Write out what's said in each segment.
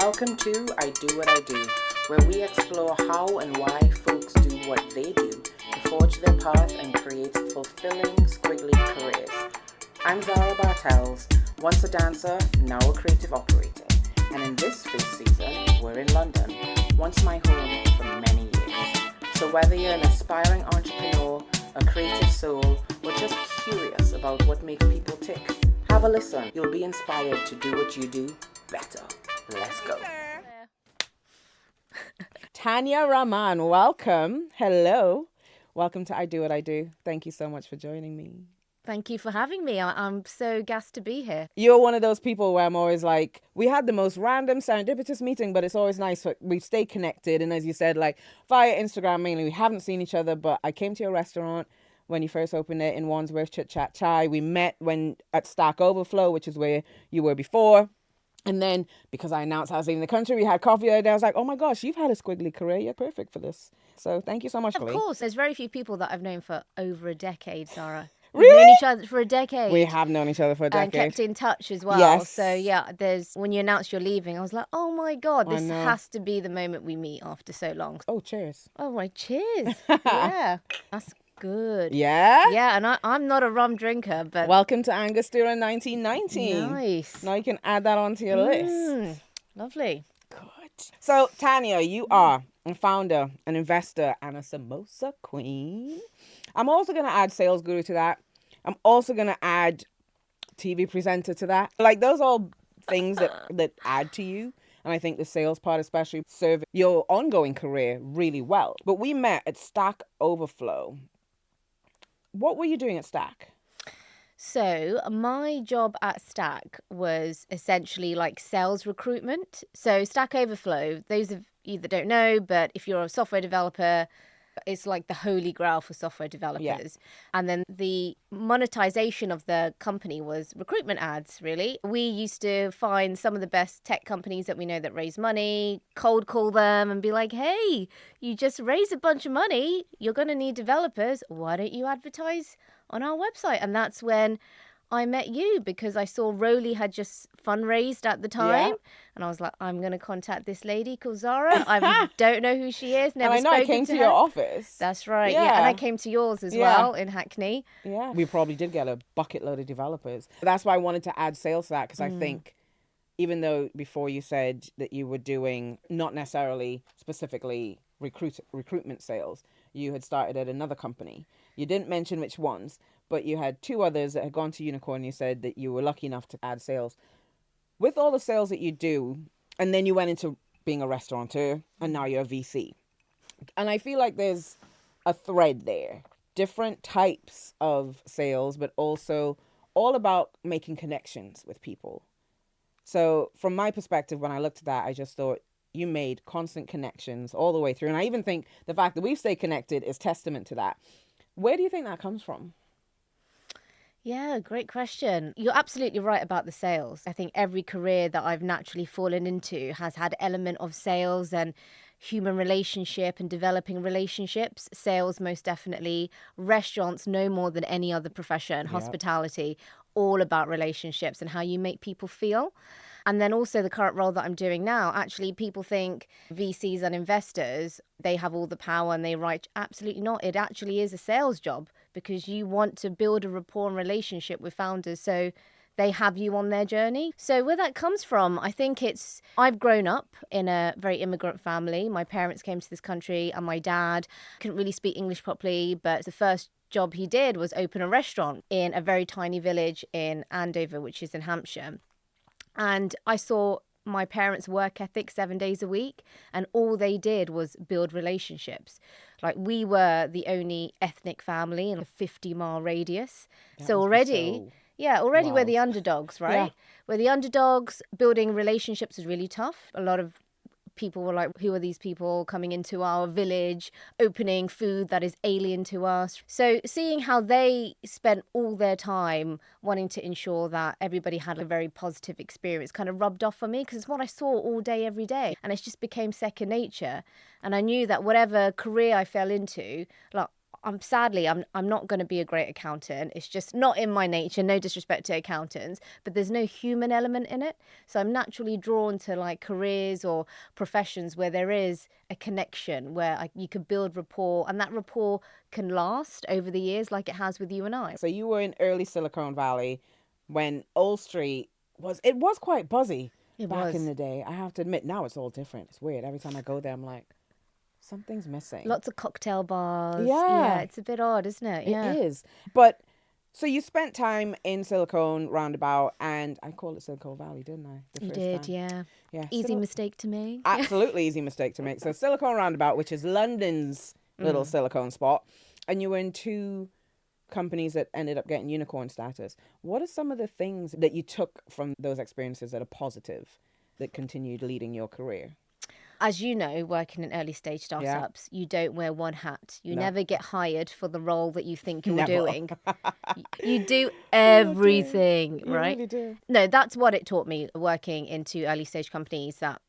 Welcome to I Do What I Do, where we explore how and why folks do what they do to forge their path and create fulfilling, squiggly careers. I'm Zara Bartels, once a dancer, now a creative operator. And in this space season, we're in London, once my home for many years. So whether you're an aspiring entrepreneur, a creative soul, or just curious about what makes people tick, have a listen. You'll be inspired to do what you do better. Let's go. Tania Rahman, welcome. Hello. Welcome to I Do What I Do. Thank you so much for joining me. Thank you for having me. I'm so gassed to be here. You're one of those people where I'm always like, we had the most random serendipitous meeting, but it's always nice. We stay connected. And as you said, like via Instagram mainly, we haven't seen each other, but I came to your restaurant when you first opened it in Wandsworth, Chit Chaat Chai. We met at Stack Overflow, which is where you were before. And then, because I announced I was leaving the country, we had coffee the other day. I was like, oh my gosh, you've had a squiggly career. You're perfect for this. So thank you so much, Of course, there's very few people that I've known for over a decade, Sarah. Really? We've known each other for a decade. We have known each other for a decade. And kept in touch as well. Yes. So yeah, when you announced you're leaving, I was like, oh my God, this has to be the moment we meet after so long. Oh, cheers. Oh, right, cheers. Yeah, that's good. Yeah? Yeah, and I'm not a rum drinker, but... Welcome to Angostura 1990. Nice. Now you can add that onto your list. Lovely. Good. So, Tania, you are a founder, an investor, and a Samosa queen. I'm also going to add sales guru to that. I'm also going to add TV presenter to that. Like, those are all things that add to you. And I think the sales part especially serve your ongoing career really well. But we met at Stack Overflow. What were you doing at Stack? So my job at Stack was essentially like sales recruitment. So Stack Overflow, those of you that don't know, but if you're a software developer, it's like the holy grail for software developers. Yeah. And then the monetization of the company was recruitment ads, really. We used to find some of the best tech companies that we know that raise money, cold call them and be like, hey, you just raised a bunch of money. You're going to need developers. Why don't you advertise on our website? And that's when I met you, because I saw Rolly had just fundraised at the time. Yeah. And I was like, I'm going to contact this lady called Zara. I don't know who she is. Never and I know I came to your office. That's right. Yeah. And I came to yours as well in Hackney. Yeah. We probably did get a bucket load of developers. That's why I wanted to add sales to that, because I think even though before you said that you were doing not necessarily specifically recruitment sales, you had started at another company. You didn't mention which ones, but you had two others that had gone to Unicorn. You said that you were lucky enough to add sales. With all the sales that you do, and then you went into being a restaurateur, and now you're a VC. And I feel like there's a thread there. Different types of sales, but also all about making connections with people. So from my perspective, when I looked at that, I just thought you made constant connections all the way through. And I even think the fact that we've stayed connected is testament to that. Where do you think that comes from? Yeah, great question. You're absolutely right about the sales. I think every career that I've naturally fallen into has had element of sales and human relationship and developing relationships. Sales, most definitely. Restaurants, no more than any other profession. Hospitality, all about relationships and how you make people feel. And then also the current role that I'm doing now, actually people think VCs and investors, they have all the power and they write. Absolutely not. It actually is a sales job, because you want to build a rapport and relationship with founders so they have you on their journey. So where that comes from, I think I've grown up in a very immigrant family. My parents came to this country and my dad couldn't really speak English properly, but the first job he did was open a restaurant in a very tiny village in Andover, which is in Hampshire. And I saw my parents' work ethic 7 days a week, and all they did was build relationships. Like, we were the only ethnic family in a 50-mile radius. So already we're the underdogs, right? Yeah. We're the underdogs. Building relationships is really tough. A lot of people were like, who are these people coming into our village, opening food that is alien to us? So seeing how they spent all their time wanting to ensure that everybody had a very positive experience kind of rubbed off on me, because it's what I saw all day, every day. And it just became second nature. And I knew that whatever career I fell into, like, I'm not going to be a great accountant. It's just not in my nature. No disrespect to accountants, but there's no human element in it. So I'm naturally drawn to like careers or professions where there is a connection, where you could build rapport, and that rapport can last over the years, like it has with you and I. So you were in early Silicon Valley when Old Street was quite buzzy back in the day. I have to admit, now it's all different. It's weird. Every time I go there, I'm like, something's missing. Lots of cocktail bars. Yeah. It's a bit odd, isn't it? Yeah. It is. But so you spent time in Silicon Roundabout, and I called it Silicon Valley, didn't I? You did, yeah. Yeah. Easy mistake to make. Absolutely easy mistake to make. So Silicon Roundabout, which is London's little silicone spot, and you were in 2 companies that ended up getting unicorn status. What are some of the things that you took from those experiences that are positive that continued leading your career? As you know, working in early stage startups, you don't wear one hat. You never get hired for the role that you think you're doing. You do everything, right? You really do. No, that's what it taught me working into early stage companies that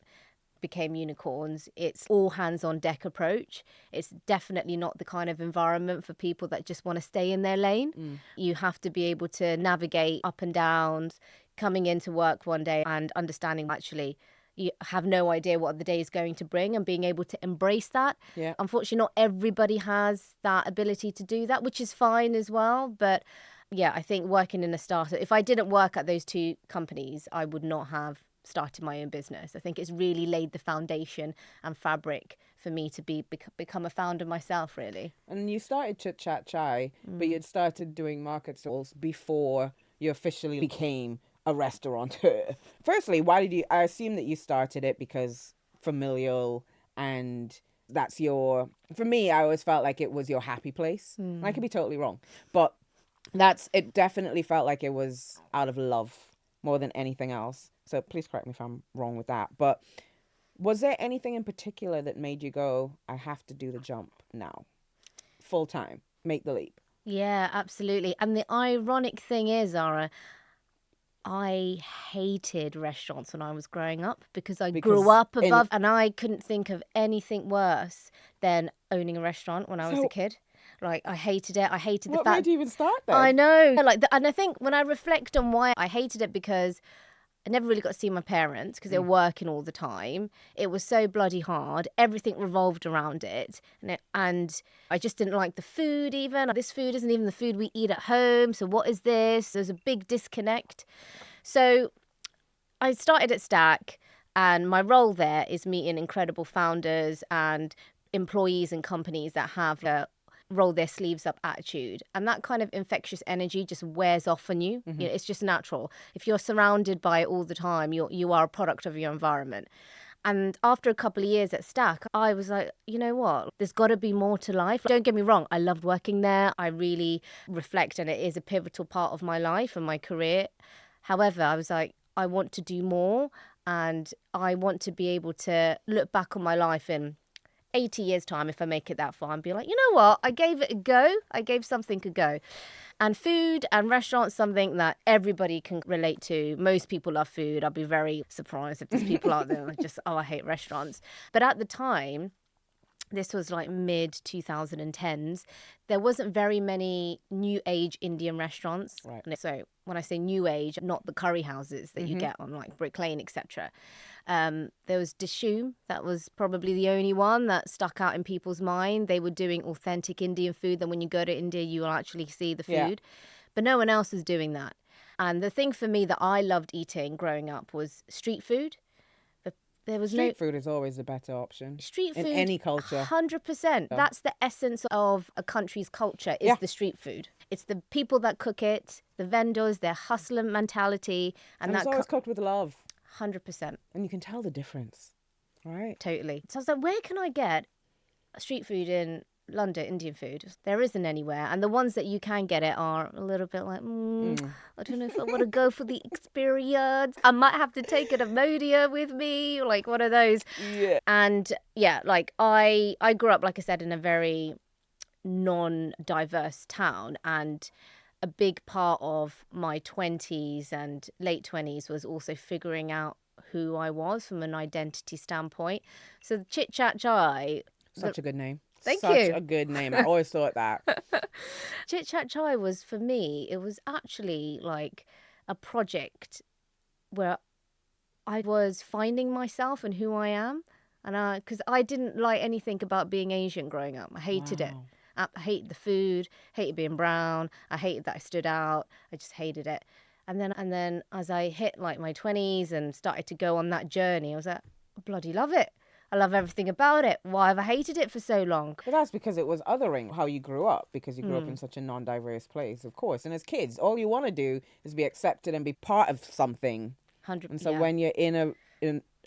became unicorns. It's all hands on deck approach. It's definitely not the kind of environment for people that just want to stay in their lane. You have to be able to navigate up and downs, coming into work one day and understanding actually you have no idea what the day is going to bring, and being able to embrace that. Yeah. Unfortunately, not everybody has that ability to do that, which is fine as well. But yeah, I think working in a startup, if I didn't work at those 2 companies, I would not have started my own business. I think it's really laid the foundation and fabric for me to become a founder myself, really. And you started Chit Chaat Chai, but you'd started doing market stalls before you officially became a restaurateur. Firstly, I assume that you started it because familial, and for me, I always felt like it was your happy place. I could be totally wrong, but it definitely felt like it was out of love more than anything else. So please correct me if I'm wrong with that. But was there anything in particular that made you go, I have to do the jump now, full time, make the leap? Yeah, absolutely. And the ironic thing is, Zara, I hated restaurants when I was growing up because I grew up above, and I couldn't think of anything worse than owning a restaurant when I was a kid. Like, I hated it. I hated the fact. What made you even start then? I know. And I think when I reflect on why I hated it, because I never really got to see my parents because they were working all the time. It was so bloody hard. Everything revolved around it. And I just didn't like the food even. This food isn't even the food we eat at home. So what is this? There's a big disconnect. So I started at Stack, and my role there is meeting incredible founders and employees and companies that have a roll their sleeves up attitude, and that kind of infectious energy just wears off on you. You know, it's just natural. If you're surrounded by it all the time, you are a product of your environment. And after a couple of years at Stack, I was like, you know what, there's got to be more to life. Don't get me wrong, I loved working there. I really reflect, and it is a pivotal part of my life and my career. However, I was like, I want to do more, and I want to be able to look back on my life in 80 years' time, if I make it that far, and be like, you know what, I gave it a go. I gave something a go. And food and restaurants, something that everybody can relate to. Most people love food. I'll be very surprised if there's people out there like I hate restaurants. But at the time, this was like mid 2010s, there wasn't very many new age Indian restaurants. Right. So when I say new age, not the curry houses that you get on like Brick Lane, etc. There was Dishoom. That was probably the only one that stuck out in people's mind. They were doing authentic Indian food. Then when you go to India, you will actually see the food. Yeah. But no one else was doing that. And the thing for me that I loved eating growing up was street food. There was Street food is always a better option. Street food in any culture. 100%. That's the essence of a country's culture, is the street food. It's the people that cook it, the vendors, their hustler mentality. And it's always cooked with love. 100%. And you can tell the difference, right? Totally. So I was like, where can I get street food in London, Indian food? There isn't anywhere. And the ones that you can get it are a little bit like, I don't know if I want to go for the experience. I might have to take an Amodia with me, like one of those. Yeah. And yeah, like I grew up, like I said, in a very non-diverse town, and a big part of my 20s and late 20s was also figuring out who I was from an identity standpoint. So the Chit Chaat Chai, Such a good name. Thank Such you. a good name. I always thought that. Chit Chaat Chai was, for me, it was actually like a project where I was finding myself and who I am. And because I didn't like anything about being Asian growing up. I hated it. Wow. I hated the food, hated being brown. I hated that I stood out. I just hated it. And then as I hit like my 20s and started to go on that journey, I was like, I bloody love it. I love everything about it. Why have I hated it for so long? But that's because it was othering how you grew up, because you grew up in such a non-diverse place, of course. And as kids, all you want to do is be accepted and be part of something. 100%. And so when you're in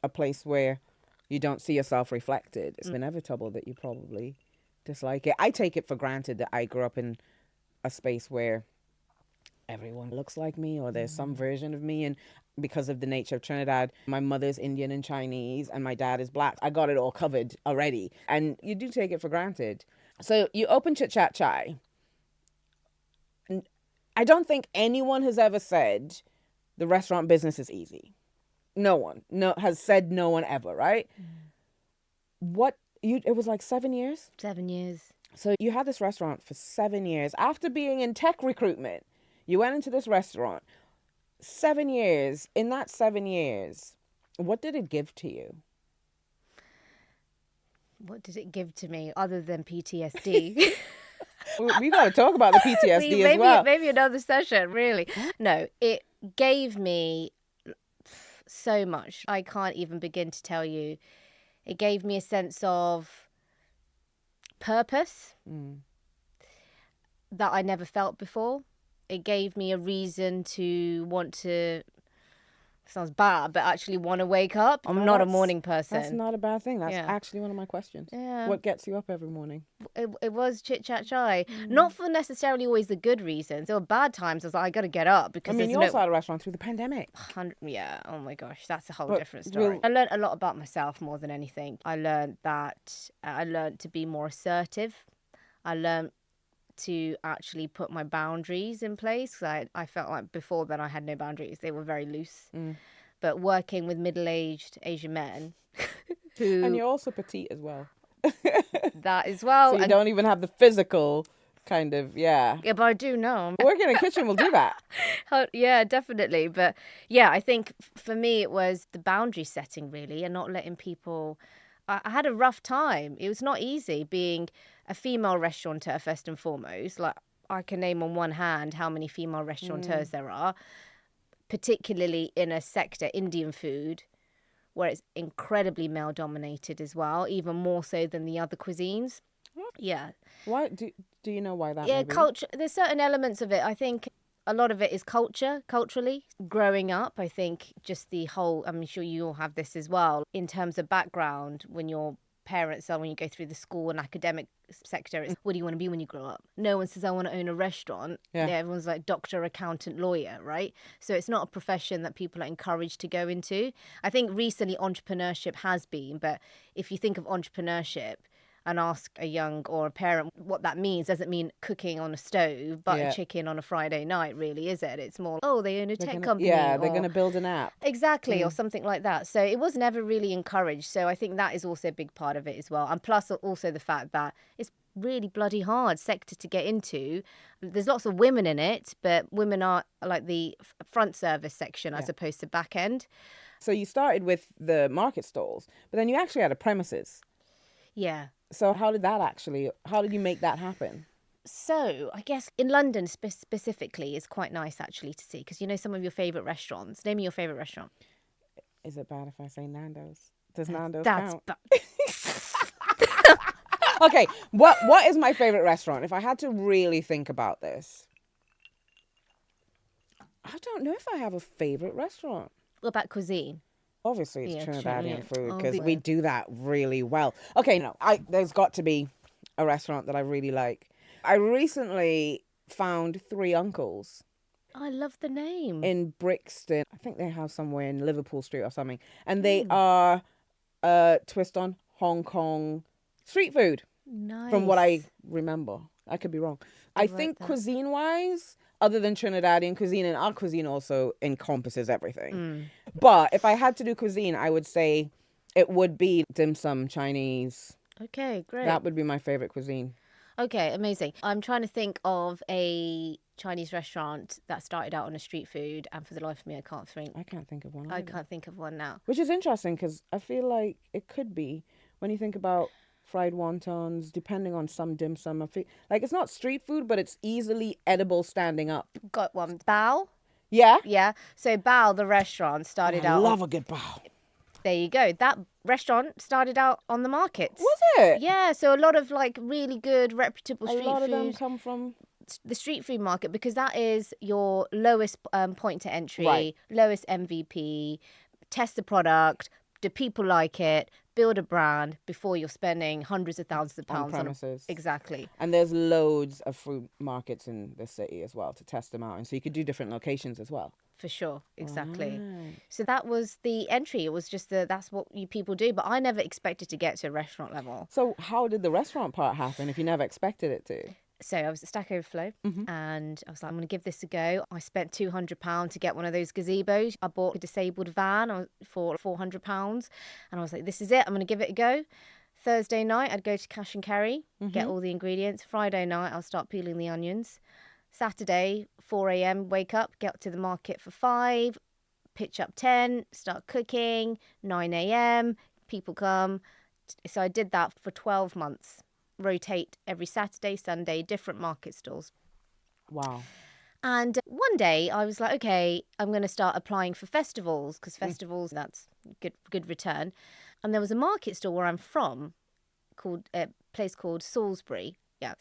a place where you don't see yourself reflected, it's inevitable that you probably dislike it. I take it for granted that I grew up in a space where everyone looks like me, or there's some version of me. And because of the nature of Trinidad, my mother's Indian and Chinese and my dad is black. I got it all covered already. And you do take it for granted. So you open Chit Chaat Chai. And I don't think anyone has ever said the restaurant business is easy. No one has said, no one ever, right? It was like 7 years? 7 years. So you had this restaurant for 7 years. After being in tech recruitment, you went into this restaurant. 7 years. In that 7 years, what did it give to you? What did it give to me other than PTSD? We got to talk about the PTSD as well. Maybe another session, really. No, it gave me so much. I can't even begin to tell you. It gave me a sense of purpose that I never felt before. It gave me a reason to want to, sounds bad, but actually want to wake up. I'm not a morning person. That's not a bad thing. That's actually one of my questions. Yeah. What gets you up every morning? It was Chit Chat Chai. Not for necessarily always the good reasons. There were bad times. I was like, I got to get up because you also had a restaurant through the pandemic. Yeah. Oh my gosh, that's a whole different story. I learned a lot about myself more than anything. I learned to be more assertive. I learned to actually put my boundaries in place. I felt like before then I had no boundaries. They were very loose. But working with middle-aged Asian men who... And you're also petite as well. That as well. So you don't even have the physical kind of, Yeah, but I do know. Working in a kitchen will do that. Yeah, definitely. But yeah, I think for me it was the boundary setting really, and not letting people... I had a rough time. It was not easy being a female restaurateur first and foremost. Like, I can name on one hand how many female restaurateurs there are, particularly in a sector, Indian food, where it's incredibly male dominated as well, even more so than the other cuisines. Yeah. Why do you know why that? Yeah, culture. There's certain elements of it. I think a lot of it is culturally. Growing up, I think just the whole, I'm sure you all have this as well, in terms of background, when your parents are, when you go through the school and academic sector, it's what do you want to be when you grow up? No one says I want to own a restaurant. Yeah, everyone's like doctor, accountant, lawyer, right? So it's not a profession that people are encouraged to go into. I think recently entrepreneurship has been, but if you think of entrepreneurship and ask a young or a parent what that means, doesn't mean cooking on a stove, butter chicken on a Friday night, really, is it? It's more, they own a tech company. Yeah, they're going to build an app. Exactly, or something like that. So it was never really encouraged. So I think that is also a big part of it as well. And plus also the fact that it's really bloody hard sector to get into. There's lots of women in it, but women are like the front service section as opposed to back end. So you started with the market stalls, but then you actually had a premises. Yeah. So how did you make that happen? So I guess in London specifically is quite nice actually to see, because you know some of your favourite restaurants. Name me your favourite restaurant. Is it bad if I say Nando's? Does Nando's count? Okay, what is my favourite restaurant? If I had to really think about this, I don't know if I have a favourite restaurant. What about cuisine? Obviously, it's Trinidadian food because we do that really well. Okay, there's got to be a restaurant that I really like. I recently found Three Uncles. I love the name. In Brixton. I think they have somewhere in Liverpool Street or something. And they are a twist on Hong Kong street food. Nice. From what I remember. I could be wrong. I think cuisine-wise, other than Trinidadian cuisine, and our cuisine also encompasses everything. But if I had to do cuisine, I would say it would be dim sum, Chinese, Okay, great. That would be my favorite cuisine. Okay, amazing. I'm trying to think of a Chinese restaurant that started out on a street food, and for the life of me, I can't think. I can't think of one I either. can't think of one now. Which is interesting because I feel like it could be when you think about fried wontons, depending on some dim sum. I feel like it's not street food, but it's easily edible standing up. Got one. Bao. Yeah. Yeah. So Bao, the restaurant, started I out. love a good bao. There you go. That restaurant started out on the markets. Was it? Yeah. So a lot of like really good, reputable street A lot of them food. come from The street food market, because that is your lowest point to entry, Right. lowest MVP. Test the product. Do people like it? Build a brand before you're spending hundreds of thousands of pounds on premises. Exactly. And there's loads of food markets in the city as well to test them out. And so you could do different locations as well. For sure. Exactly. Right. So that was the entry. It was just that's what you people do. But I never expected to get to a restaurant level. So how did the restaurant part happen if you never expected it to? So I was at Stack Overflow and I was like, I'm going to give this a go. I spent £200 to get one of those gazebos. I bought a disabled van for £400 and I was like, this is it. I'm going to give it a go. Thursday night, I'd go to cash and carry, get all the ingredients. Friday night, I'll start peeling the onions. Saturday, 4 a.m, wake up, get to the market for 5, pitch up 10, start cooking, 9 a.m, people come. So I did that for 12 months. Rotate every Saturday, Sunday, different market stalls. Wow. And one day I was like, okay, I'm going to start applying for festivals because festivals, that's good return. And there was a market stall where I'm from called a place called Salisbury. Yeah.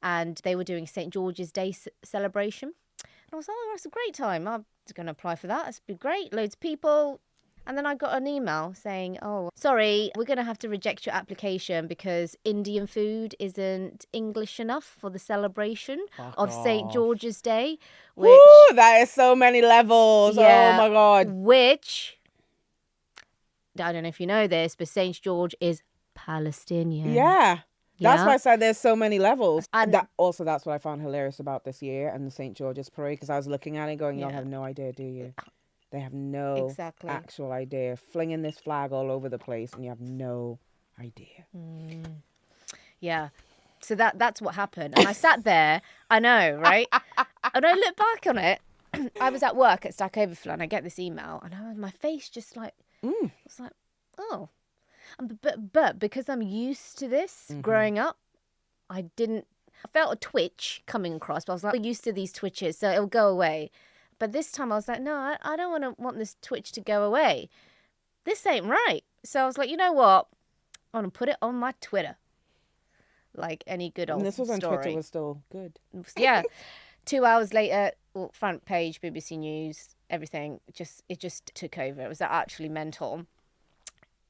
And they were doing St. George's Day celebration. And I was like, oh, that's a great time. I'm going to apply for that. It's been great. Loads of people. And then I got an email saying, oh, sorry, we're going to have to reject your application because Indian food isn't English enough for the celebration of St. George's Day. Which, Woo, that is so many levels. Yeah, oh, my God. Which, I don't know if you know this, but St. George is Palestinian. Yeah. That's Yeah. why I said there's so many levels. And- that's what I found hilarious about this year and the St. George's Parade, because I was looking at it going, y'all have no idea, do you? They have no Exactly. actual idea. Flinging this flag all over the place and you have no idea. Yeah. So that's what happened. And I sat there, I know, right? And I look back on it. I was at work at Stack Overflow and I get this email and my face just like, I was like, oh. But because I'm used to this growing up, I felt a twitch coming across, but I was like, I'm used to these twitches, so it'll go away. But this time I was like, no, I don't want this twitch to go away. This ain't right. So I was like, you know what? I'm going to put it on my Twitter. Like any good old And this was when story. Twitter was still good. Yeah. 2 hours later, front page, BBC News, everything. It just took over. It was actually mental.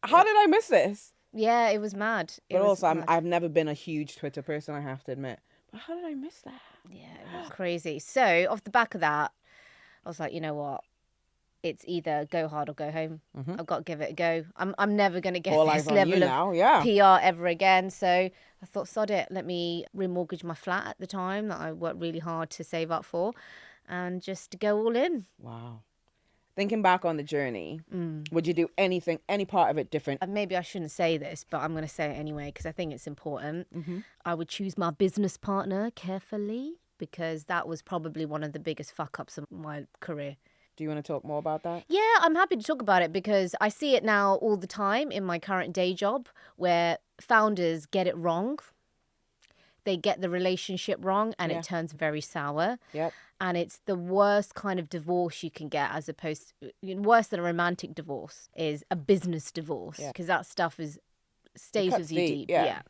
How did I miss this? Yeah, it was mad. But also, I've never been a huge Twitter person, I have to admit. But how did I miss that? Yeah, it was crazy. So off the back of that, I was like, you know what? It's either go hard or go home. I've got to give it a go. I'm never going to get All this eyes on you level of now, PR ever again. So I thought, sod it. Let me remortgage my flat at the time that I worked really hard to save up for and just go all in. Wow. Thinking back on the journey, would you do anything, any part of it different? And maybe I shouldn't say this, but I'm going to say it anyway because I think it's important. I would choose my business partner carefully because that was probably one of the biggest fuck-ups of my career. Do you want to talk more about that? Yeah, I'm happy to talk about it because I see it now all the time in my current day job where founders get it wrong. They get the relationship wrong and it turns very sour. Yep. And it's the worst kind of divorce you can get as opposed to, worse than a romantic divorce is a business divorce because that stuff stays with you deep. Yeah.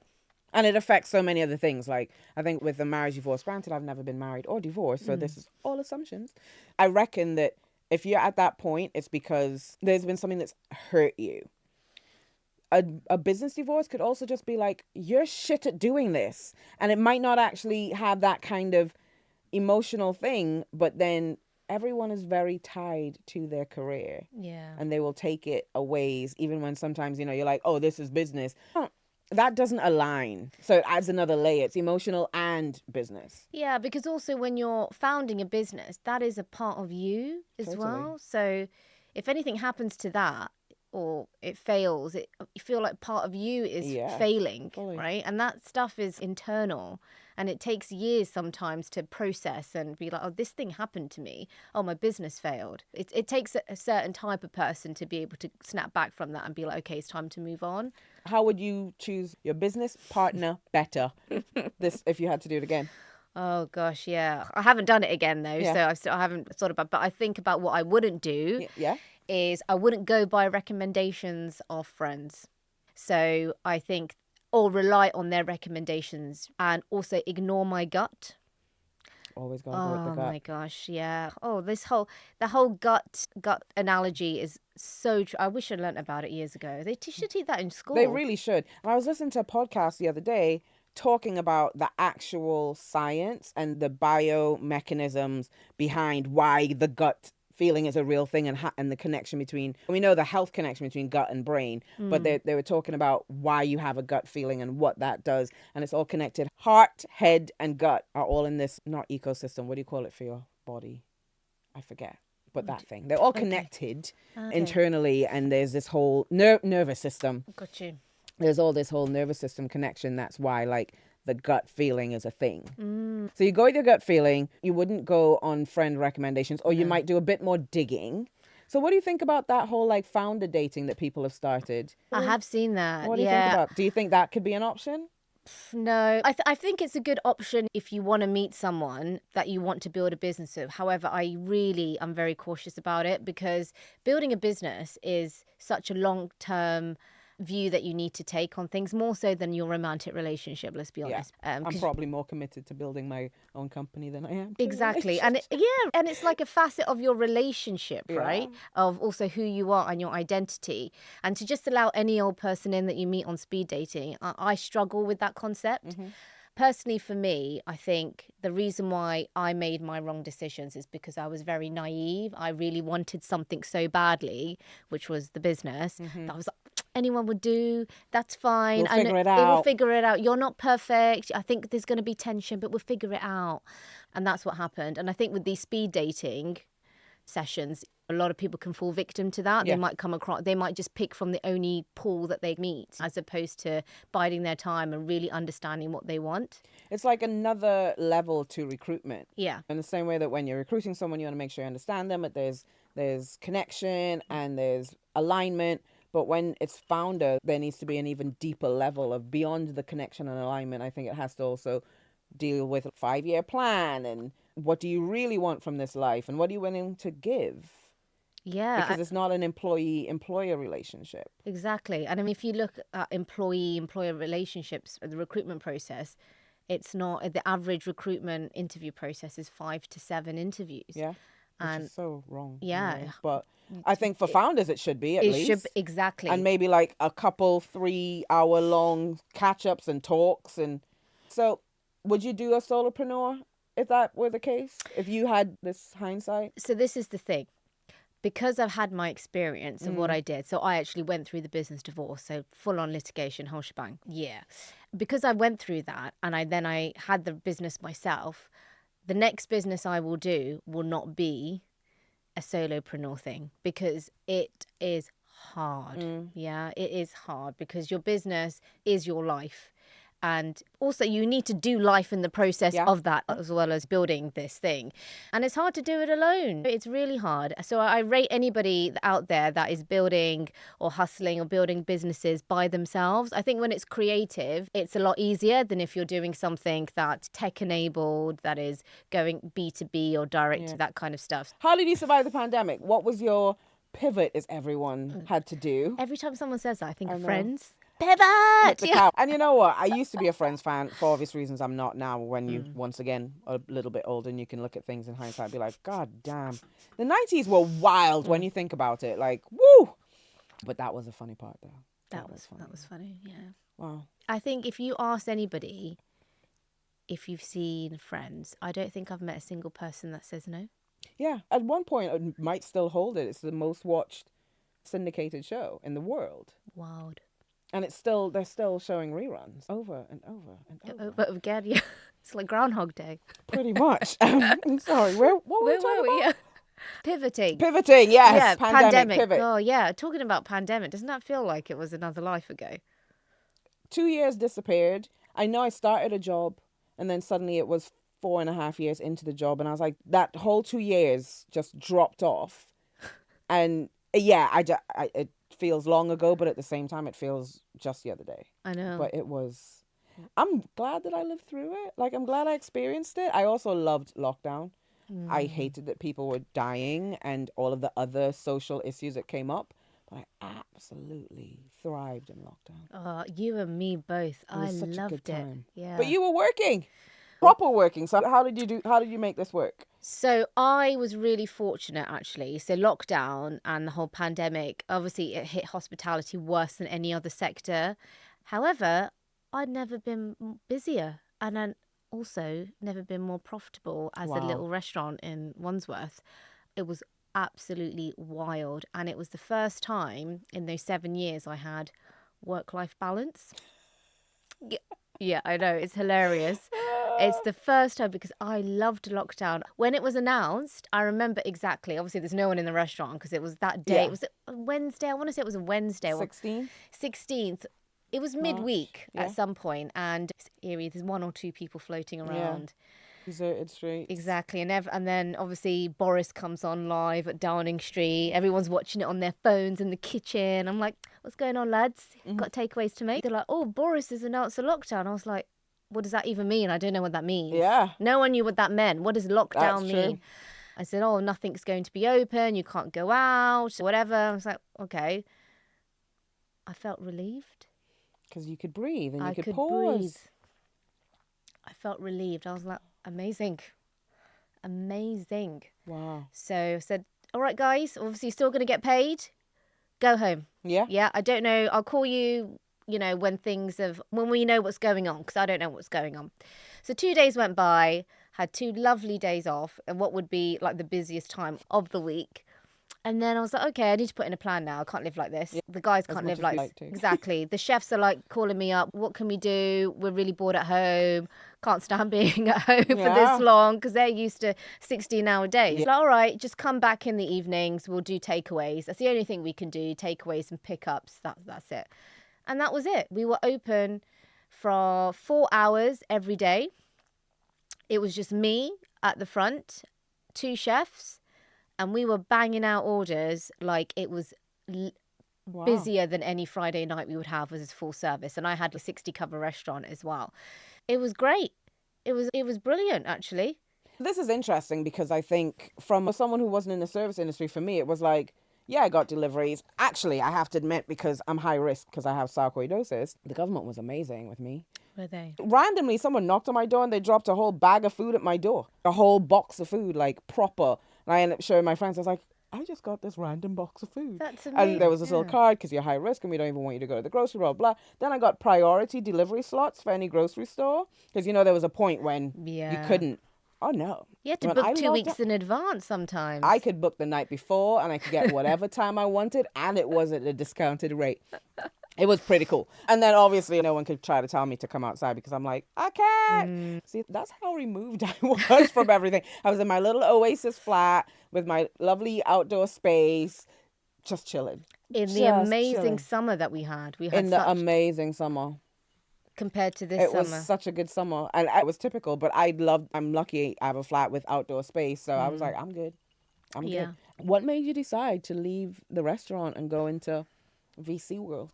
And it affects so many other things. Like, I think with the marriage divorce, granted, I've never been married or divorced, so this is all assumptions. I reckon that if you're at that point, it's because there's been something that's hurt you. A business divorce could also just be like, you're shit at doing this. And it might not actually have that kind of emotional thing, but then everyone is very tied to their career. Yeah. And they will take it a ways, even when sometimes, you're like, oh, this is business. That doesn't align. So it adds another layer. It's emotional and business. Yeah, because also when you're founding a business, that is a part of you as well. So if anything happens to that, or it fails, you feel like part of you is failing, fully. right? And that stuff is internal. And it takes years sometimes to process and be like, oh, this thing happened to me. Oh, my business failed. It takes a certain type of person to be able to snap back from that and be like, okay, it's time to move on. How would you choose your business partner better this if you had to do it again? Oh, gosh, yeah. I haven't done it again, though, so I haven't thought about it. But I think about what I wouldn't do is I wouldn't go by recommendations of friends. So I think, or rely on their recommendations, and also ignore my gut. Always gotta go with the gut. Oh my gosh, yeah. Oh, the whole gut analogy is so true. I wish I learnt about it years ago. They should teach that in school. They really should. I was listening to a podcast the other day talking about the actual science and the biomechanisms behind why the gut feeling is a real thing, and the connection between, we know the health connection between gut and brain, but they were talking about why you have a gut feeling and what that does, and it's all connected. Heart, head, and gut are all in this, not ecosystem, what do you call it for your body? I forget, but that thing. They're all connected internally, and there's this whole nervous system. Got you. There's all this whole nervous system connection. That's why, like, the gut feeling is a thing. So you go with your gut feeling. You wouldn't go on friend recommendations, or you might do a bit more digging. So what do you think about that whole, like, founder dating that people have started? I have seen that. What do you think about? Do you think that could be an option? No, I think it's a good option if you want to meet someone that you want to build a business with. However, I'm very cautious about it, because building a business is such a long-term view that you need to take on things, more so than your romantic relationship, let's be honest. I'm probably more committed to building my own company than I am to exactly. And and it's like a facet of your relationship, right? Of also who you are and your identity. And to just allow any old person in that you meet on speed dating, I struggle with that concept. Personally, for me, I think the reason why I made my wrong decisions is because I was very naive. I really wanted something so badly, which was the business, that I was like, anyone would do, that's fine. We'll figure it out. They will figure it out. You're not perfect. I think there's going to be tension, but we'll figure it out. And that's what happened. And I think with these speed dating sessions, a lot of people can fall victim to that. They might come across, they might just pick from the only pool that they meet, as opposed to biding their time and really understanding what they want. It's like another level to recruitment. Yeah. In the same way that when you're recruiting someone, you want to make sure you understand them, but there's connection and there's alignment. But when it's founder, there needs to be an even deeper level of beyond the connection and alignment. I think it has to also deal with a 5-year plan and what do you really want from this life and what are you willing to give? Yeah. Because it's not an employee-employer relationship. Exactly. And I mean, if you look at employee-employer relationships, the recruitment process, it's not, the average recruitment interview process is 5 to 7 interviews. Yeah. Which is so wrong. Yeah. You know? But I think for founders, it should be at least. It should, exactly. And maybe like a couple 3-hour-long catch-ups and talks. And so would you do a solopreneur if that were the case? If you had this hindsight? So this is the thing. Because I've had my experience of what I did, so I actually went through the business divorce, so full-on litigation, whole shebang. Yeah. Because I went through that and I had the business myself, the next business I will do will not be a solopreneur thing, because it is hard. Yeah, it is hard because your business is your life. And also you need to do life in the process of that, as well as building this thing. And it's hard to do it alone. It's really hard. So I rate anybody out there that is building or hustling or building businesses by themselves. I think when it's creative, it's a lot easier than if you're doing something that's tech-enabled, that is going B2B or direct to that kind of stuff. How did you survive the pandemic? What was your pivot, as everyone had to do? Every time someone says that, I think of Friends. Pivot! Yeah. And you know what? I used to be a Friends fan. For obvious reasons, I'm not now. When you, once again, are a little bit older and you can look at things in hindsight and be like, God damn. The 90s were wild when you think about it. Like, woo! But that was a funny part, though. That was funny, yeah. Wow. I think if you ask anybody if you've seen Friends, I don't think I've met a single person that says no. Yeah. At one point, it might still hold it. It's the most watched syndicated show in the world. Wild. And they're still showing reruns over and over and over. But again, it's like Groundhog Day. Pretty much. I'm sorry. What were we talking about? Yeah. Pivoting. Pivoting, yes. Yeah, pandemic. Pivot. Oh, yeah. Talking about pandemic, doesn't that feel like it was another life ago? 2 years disappeared. I know I started a job and then suddenly it was 4.5 years into the job. And I was like, that whole 2 years just dropped off. And yeah, it feels long ago, but at the same time, it feels just the other day. I know. But I'm glad that I lived through it. Like, I'm glad I experienced it. I also loved lockdown. I hated that people were dying and all of the other social issues that came up. But I absolutely thrived in lockdown. Oh, you and me both. It was I such a loved good it. time. Yeah. But you were working. Proper working. So how did you make this work? So I was really fortunate, actually. So lockdown and the whole pandemic, obviously it hit hospitality worse than any other sector. However, I'd never been busier and then also never been more profitable as a little restaurant in Wandsworth. It was absolutely wild. And it was the first time in those 7 years I had work-life balance. Yeah, I know. It's hilarious. It's the first time because I loved lockdown. When it was announced, I remember exactly. Obviously, there's no one in the restaurant because it was that day. Yeah. It was a Wednesday. I want to say it was a Wednesday. 16th? 16th. It was midweek at some point, and it's eerie. There's one or two people floating around. Deserted streets. Exactly. And then obviously Boris comes on live at Downing Street. Everyone's watching it on their phones in the kitchen. I'm like, what's going on, lads? Got takeaways to make? They're like, oh, Boris has announced a lockdown. I was like, what does that even mean? I don't know what that means. Yeah. No one knew what that meant. What does lockdown That's mean? true. I said, oh, nothing's going to be open. You can't go out, whatever. I was like, okay. I felt relieved. Because you could breathe and I you could could pause. breathe. I felt relieved. I was like, amazing. Amazing. Wow. So I said, all right, guys, obviously you're still going to get paid. Go home. Yeah. Yeah, I don't know. I'll call you, when when we know what's going on, because I don't know what's going on. So 2 days went by, had 2 lovely days off, and what would be like the busiest time of the week. And then I was like, okay, I need to put in a plan now. I can't live like this. Yeah. The guys can't live like to. Exactly. The chefs are like calling me up. What can we do? We're really bored at home. Can't stand being at home for this long because they're used to 16-hour days. Like, all right, just come back in the evenings. We'll do takeaways. That's the only thing we can do, takeaways and pickups. That's it. And that was it. We were open for 4 hours every day. It was just me at the front, 2 chefs. And we were banging out orders like it was busier than any Friday night we would have as full service. And I had a 60-cover restaurant as well. It was great. It was brilliant, actually. This is interesting because I think from someone who wasn't in the service industry, for me, it was like, yeah, I got deliveries. Actually, I have to admit, because I'm high risk because I have sarcoidosis, the government was amazing with me. Were they? Randomly, someone knocked on my door and they dropped a whole bag of food at my door. A whole box of food, like proper. And I ended up showing my friends. I was like, I just got this random box of food. That's amazing. And there was this little card, because you're high risk and we don't even want you to go to the grocery, blah, blah. Then I got priority delivery slots for any grocery store. Because, there was a point when you couldn't. Oh, no. You had to book 2 weeks in advance sometimes. I could book the night before and I could get whatever time I wanted. And it was at a discounted rate. It was pretty cool. And then obviously no one could try to tell me to come outside because I'm like, I can't. See, that's how removed I was from everything. I was in my little oasis flat with my lovely outdoor space, just chilling. In the amazing summer that we had. The amazing summer. Compared to this summer. It was such a good summer. And it was typical, but I'm lucky I have a flat with outdoor space. So I was like, I'm good. I'm good. What made you decide to leave the restaurant and go into VC world?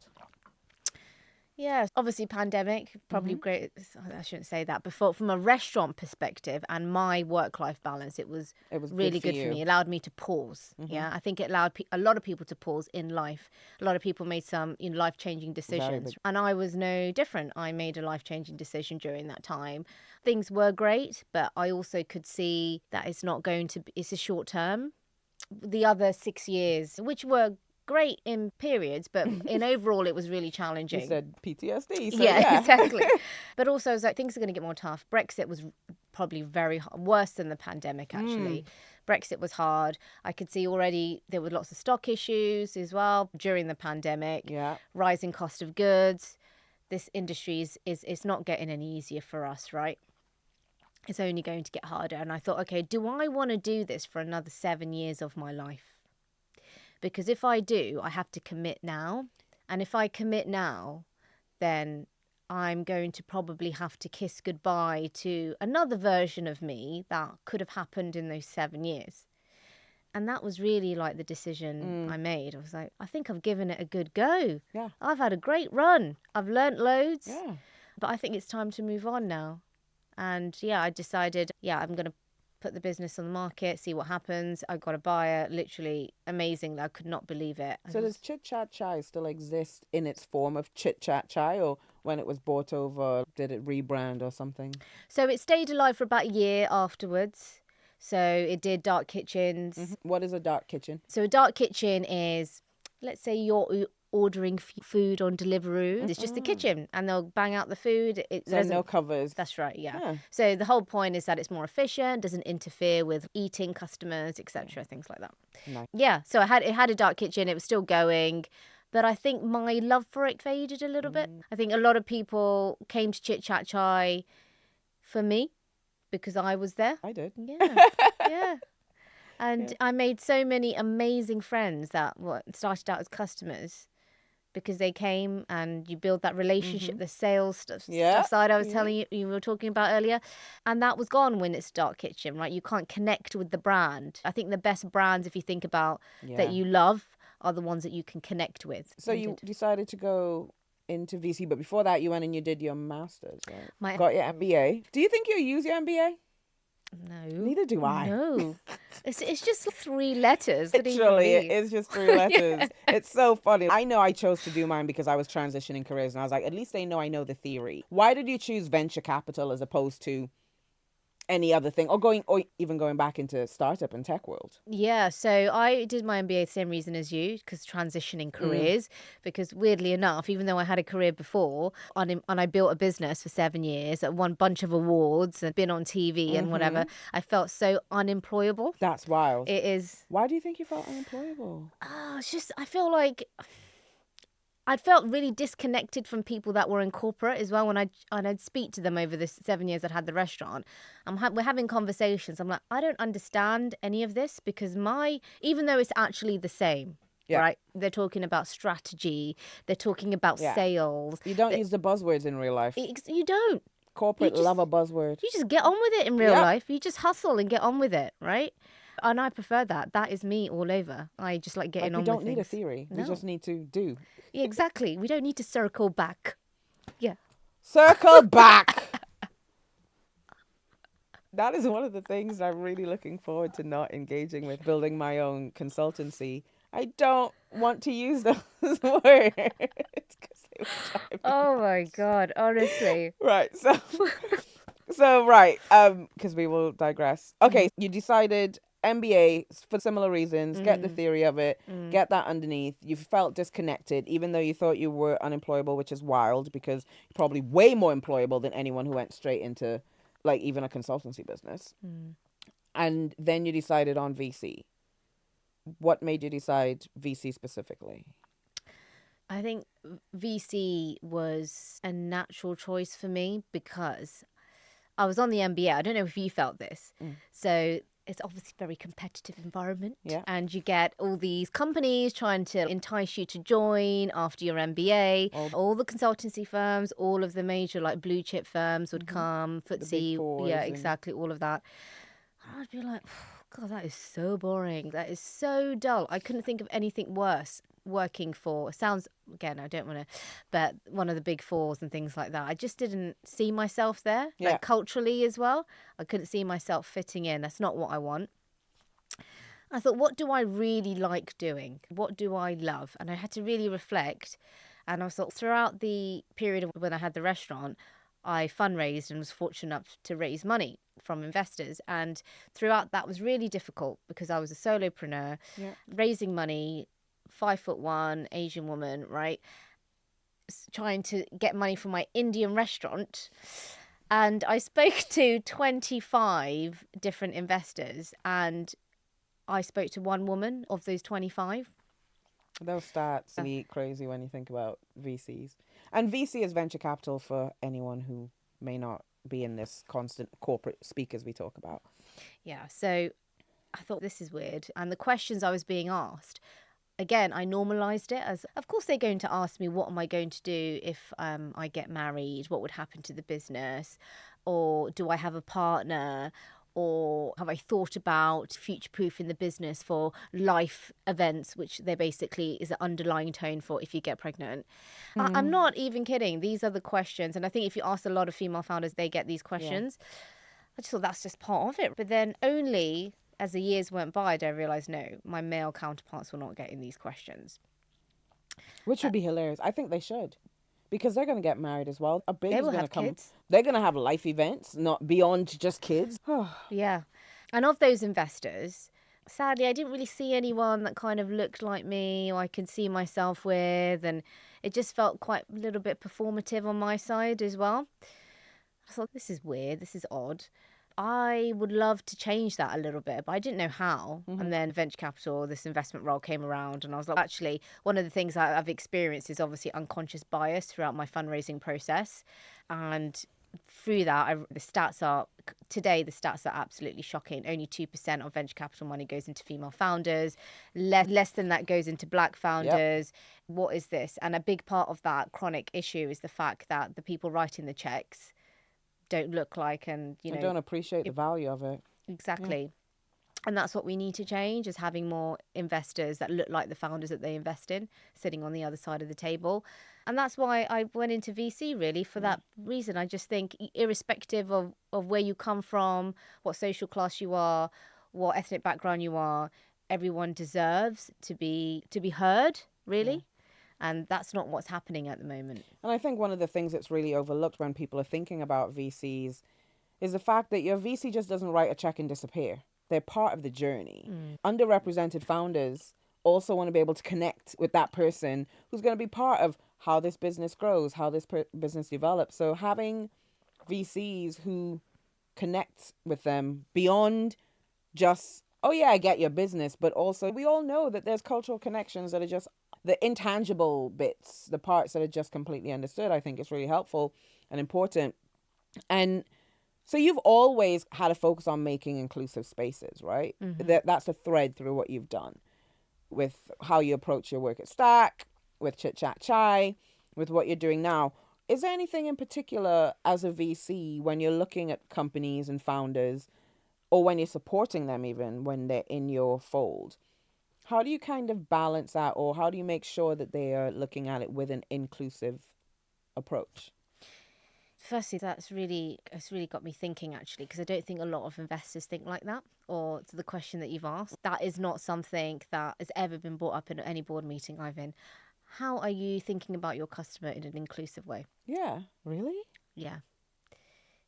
Yeah, obviously pandemic, probably great. I shouldn't say that. But from a restaurant perspective and my work-life balance, it was really good for me. It allowed me to pause. Yeah, I think it allowed a lot of people to pause in life. A lot of people made some life-changing decisions. And I was no different. I made a life-changing decision during that time. Things were great, but I also could see that it's not going to be, it's a short term. The other 6 years, which were great in periods, but in overall it was really challenging. You said PTSD. So yeah, exactly. But also, it's like things are going to get more tough. Brexit was probably worse than the pandemic, actually. Brexit was hard. I could see already there were lots of stock issues as well during the pandemic. Yeah. Rising cost of goods. This industry is not getting any easier for us, right? it's only going to get harder. And I thought, okay, do I want to do this for another 7 years of my life? Because if I do, I have to commit now. And if I commit now, then I'm going to probably have to kiss goodbye to another version of me that could have happened in those 7 years. And that was really like the decision I made. I was like, I think I've given it a good go. Yeah. I've had a great run. I've learnt loads. Yeah. But I think it's time to move on now. And yeah, I decided, I'm going to put the business on the market, see what happens. I got a buyer, literally amazing. I could not believe it. So does Chit Chaat Chai still exist in its form of Chit Chaat Chai, or when it was bought over, did it rebrand or something? So it stayed alive for about a year afterwards. So it did dark kitchens. Mm-hmm. What is a dark kitchen? So a dark kitchen is, let's say you're ordering food on Deliveroo. It's just a kitchen and they'll bang out the food. There's no covers. That's right, yeah. So the whole point is that it's more efficient, doesn't interfere with eating customers, etc., things like that. Nice. Yeah, so it had a dark kitchen. It was still going. But I think my love for it faded a little bit. I think a lot of people came to Chit Chaat Chai for me because I was there. I did. Yeah, yeah. And I made so many amazing friends that started out as customers because they came and you build that relationship, the sales stuff side I was telling you were talking about earlier. And that was gone when it's dark kitchen, right? You can't connect with the brand. I think the best brands, if you think about that you love, are the ones that you can connect with. So you decided to go into VC, but before that you went and you did your master's, right? Got your MBA. Do you think you'll use your MBA? No. Neither do I. No. It's just 3 letters. Literally, it is just 3 letters. It's so funny. I know I chose to do mine because I was transitioning careers and I was like, at least they know I know the theory. Why did you choose venture capital as opposed to any other thing, or even going back into startup and tech world? Yeah, so I did my MBA the same reason as you, because transitioning careers. Because weirdly enough, even though I had a career before, and I built a business for 7 years, I won a bunch of awards and been on TV and whatever, I felt so unemployable. That's wild. It is. Why do you think you felt unemployable? It's just, I feel like I felt really disconnected from people that were in corporate as well. When I'd speak to them over the 7 years I'd had the restaurant, we're having conversations. I'm like, I don't understand any of this because even though it's actually the same, right? They're talking about strategy. They're talking about sales. You don't use the buzzwords in real life. You don't. Corporate love a buzzword. You just get on with it in real life. You just hustle and get on with it, right? And I prefer that. That is me all over. I just like getting on with things. We don't need a theory. No. We just need to do. Yeah, exactly. We don't need to circle back. Yeah. Circle back. That is one of the things I'm really looking forward to not engaging with, building my own consultancy. I don't want to use those words. Oh my God, honestly. Right. So right. Because we will digress. Okay. You decided MBA for similar reasons, get the theory of it, get that underneath. You felt disconnected, even though you thought you were unemployable, which is wild because you're probably way more employable than anyone who went straight into like even a consultancy business. And then you decided on VC. What made you decide VC specifically? I think VC was a natural choice for me because I was on the MBA. I don't know if you felt this. So it's obviously a very competitive environment. Yeah. And you get all these companies trying to entice you to join after your MBA. All the consultancy firms, all of the major like blue chip firms would come, FTSE. Yeah, exactly. All of that. And I'd be like, God, that is so boring. That is so dull. I couldn't think of anything worse working for, sounds, again, I don't want to, but one of the big fours and things like that. I just didn't see myself there, like culturally as well. I couldn't see myself fitting in. That's not what I want. I thought, what do I really like doing? What do I love? And I had to really reflect. And I thought throughout the period of when I had the restaurant, I fundraised and was fortunate enough to raise money from investors. And throughout that was really difficult because I was a solopreneur, raising money, 5'1" Asian woman, right? Trying to get money from my Indian restaurant. And I spoke to 25 different investors and I spoke to one woman of those 25. Those stats are crazy when you think about VCs. And VC is venture capital for anyone who may not be in this constant corporate speak as we talk about. Yeah, so I thought this is weird. And the questions I was being asked, again, I normalized it as, of course, they're going to ask me, what am I going to do if I get married? What would happen to the business? Or do I have a partner? Or have I thought about future-proofing the business for life events, which they basically is an underlying tone for if you get pregnant? I'm not even kidding. These are the questions. And I think if you ask a lot of female founders, they get these questions. I just thought that's just part of it. But then only as the years went by, did I realise, no, my male counterparts were not getting these questions. Which would be hilarious. I think they should. Because they're going to get married as well. A baby's going to come. Kids. They're going to have life events, not beyond just kids. Yeah. And of those investors, sadly, I didn't really see anyone that kind of looked like me or I could see myself with. And it just felt quite a little bit performative on my side as well. I thought, this is weird. This is odd. I would love to change that a little bit, but I didn't know how. And then venture capital, this investment role came around, and I was like, actually, one of the things I've experienced is obviously unconscious bias throughout my fundraising process. And through that, the stats are absolutely shocking. Only 2% of venture capital money goes into female founders. Less than that goes into black founders. Yep. What is this? And a big part of that chronic issue is the fact that the people writing the checks don't look like and don't appreciate the value of it. Exactly. And that's what we need to change, is having more investors that look like the founders that they invest in, sitting on the other side of the table. And that's why I went into VC, really, for that reason. I just think irrespective of where you come from, what social class you are, what ethnic background you are, everyone deserves to be heard, really. And that's not what's happening at the moment. And I think one of the things that's really overlooked when people are thinking about VCs is the fact that your VC just doesn't write a check and disappear. They're part of the journey. Underrepresented founders also want to be able to connect with that person who's going to be part of how this business grows, how this business develops. So having VCs who connect with them beyond just, oh yeah, I get your business, but also we all know that there's cultural connections that are just the intangible bits, the parts that are just completely understood. I think it's really helpful and important. And so you've always had a focus on making inclusive spaces, right? That's a thread through what you've done with how you approach your work at Stack, with Chit Chaat Chai, with what you're doing now. Is there anything in particular as a VC when you're looking at companies and founders, or when you're supporting them even when they're in your fold? How do you kind of balance that, or how do you make sure that they are looking at it with an inclusive approach? Firstly, it's really got me thinking, actually, because I don't think a lot of investors think like that. Or to the question that you've asked, that is not something that has ever been brought up in any board meeting I've been. How are you thinking about your customer in an inclusive way? Yeah, really? Yeah.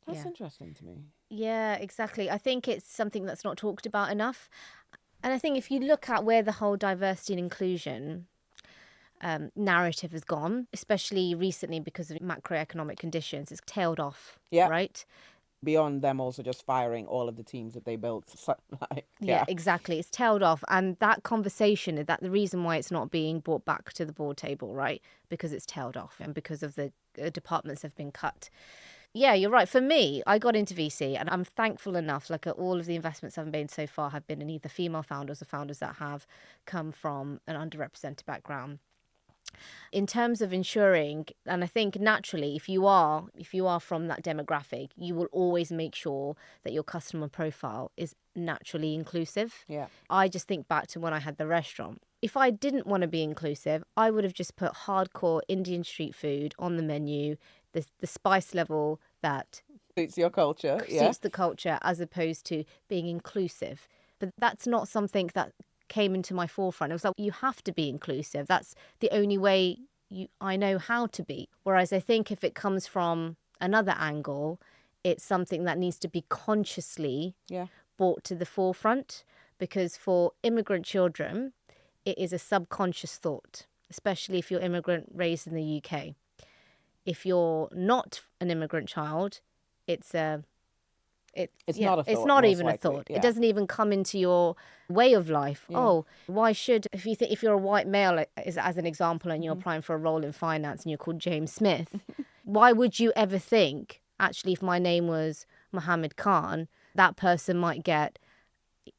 That's interesting to me. Yeah, exactly. I think it's something that's not talked about enough. And I think if you look at where the whole diversity and inclusion narrative has gone, especially recently because of macroeconomic conditions, it's tailed off, right? Beyond them also just firing all of the teams that they built. Yeah, exactly. It's tailed off. And that conversation, that the reason why it's not being brought back to the board table, right? Because it's tailed off and because of the departments have been cut. Yeah, you're right. For me, I got into VC and I'm thankful enough, like all of the investments I've made so far have been in either female founders or founders that have come from an underrepresented background. In terms of ensuring, and I think naturally, if you are from that demographic, you will always make sure that your customer profile is naturally inclusive. Yeah. I just think back to when I had the restaurant. If I didn't want to be inclusive, I would have just put hardcore Indian street food on the menu, the spice level that suits your culture, suits the culture, as opposed to being inclusive. But that's not something that came into my forefront. It was like, you have to be inclusive. That's the only way I know how to be. Whereas I think if it comes from another angle, it's something that needs to be consciously brought to the forefront, because for immigrant children, it is a subconscious thought, especially if you're immigrant raised in the UK. If you're not an immigrant child, it's not a thought. It's not even a thought. Yeah. It doesn't even come into your way of life. Yeah. Oh, why should, if you're a white male, as an example, and you're applying for a role in finance and you're called James Smith, why would you ever think, Actually, if my name was Mohammed Khan, that person might get